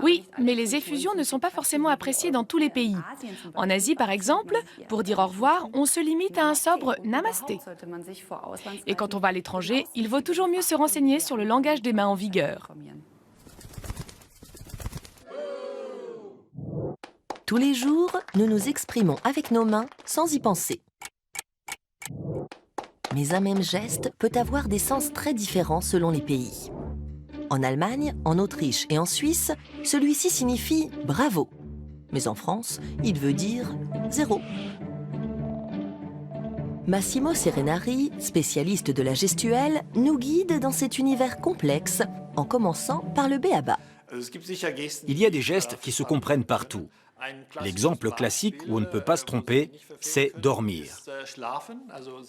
Oui, mais les effusions ne sont pas forcément appréciées dans tous les pays. En Asie, par exemple, pour dire au revoir, on se limite à un sobre namasté. Et quand on va à l'étranger, il vaut toujours mieux se renseigner sur le langage des mains en vigueur. Tous les jours, nous nous exprimons avec nos mains sans y penser. Mais un même geste peut avoir des sens très différents selon les pays. En Allemagne, en Autriche et en Suisse, celui-ci signifie « bravo ». Mais en France, il veut dire « zéro ». Massimo Serenari, spécialiste de la gestuelle, nous guide dans cet univers complexe, en commençant par le b.a.-ba. Il y a des gestes qui se comprennent partout. L'exemple classique où on ne peut pas se tromper, c'est dormir.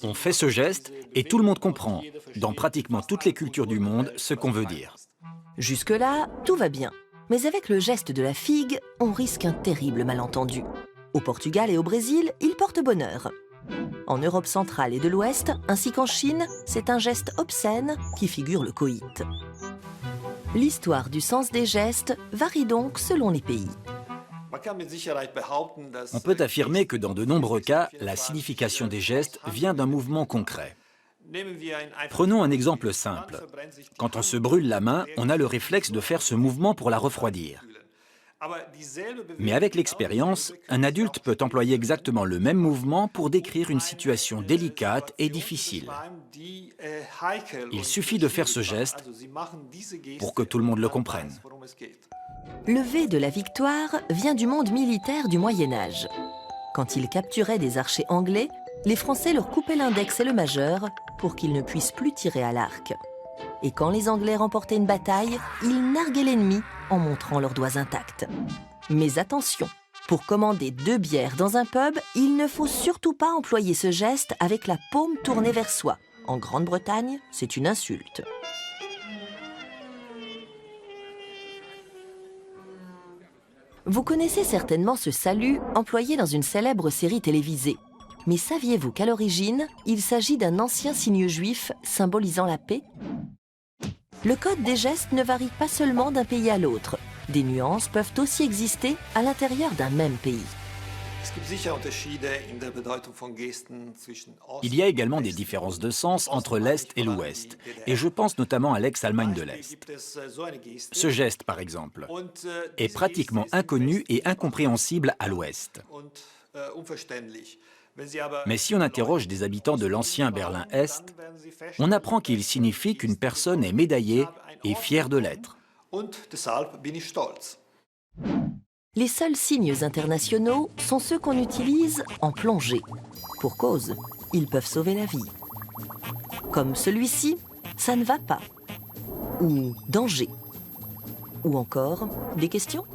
On fait ce geste et tout le monde comprend, dans pratiquement toutes les cultures du monde, ce qu'on veut dire. Jusque-là, tout va bien. Mais avec le geste de la figue, on risque un terrible malentendu. Au Portugal et au Brésil, il porte bonheur. En Europe centrale et de l'Ouest, ainsi qu'en Chine, c'est un geste obscène qui figure le coït. L'histoire du sens des gestes varie donc selon les pays. On peut affirmer que dans de nombreux cas, la signification des gestes vient d'un mouvement concret. Prenons un exemple simple. Quand on se brûle la main, on a le réflexe de faire ce mouvement pour la refroidir. Mais avec l'expérience, un adulte peut employer exactement le même mouvement pour décrire une situation délicate et difficile. Il suffit de faire ce geste pour que tout le monde le comprenne. Le V de la victoire vient du monde militaire du Moyen-Âge. Quand ils capturaient des archers anglais, les Français leur coupaient l'index et le majeur pour qu'ils ne puissent plus tirer à l'arc. Et quand les Anglais remportaient une bataille, ils narguaient l'ennemi en montrant leurs doigts intacts. Mais attention, pour commander 2 bières dans un pub, il ne faut surtout pas employer ce geste avec la paume tournée vers soi. En Grande-Bretagne, c'est une insulte. Vous connaissez certainement ce salut employé dans une célèbre série télévisée. Mais saviez-vous qu'à l'origine, il s'agit d'un ancien signe juif symbolisant la paix? Le code des gestes ne varie pas seulement d'un pays à l'autre. Des nuances peuvent aussi exister à l'intérieur d'un même pays. Il y a également des différences de sens entre l'Est et l'Ouest, et je pense notamment à l'ex-Allemagne de l'Est. Ce geste, par exemple, est pratiquement inconnu et incompréhensible à l'Ouest. Mais si on interroge des habitants de l'ancien Berlin-Est, on apprend qu'il signifie qu'une personne est médaillée et fière de l'être. Les seuls signes internationaux sont ceux qu'on utilise en plongée. Pour cause, ils peuvent sauver la vie. Comme celui-ci, ça ne va pas. Ou danger. Ou encore, des questions ?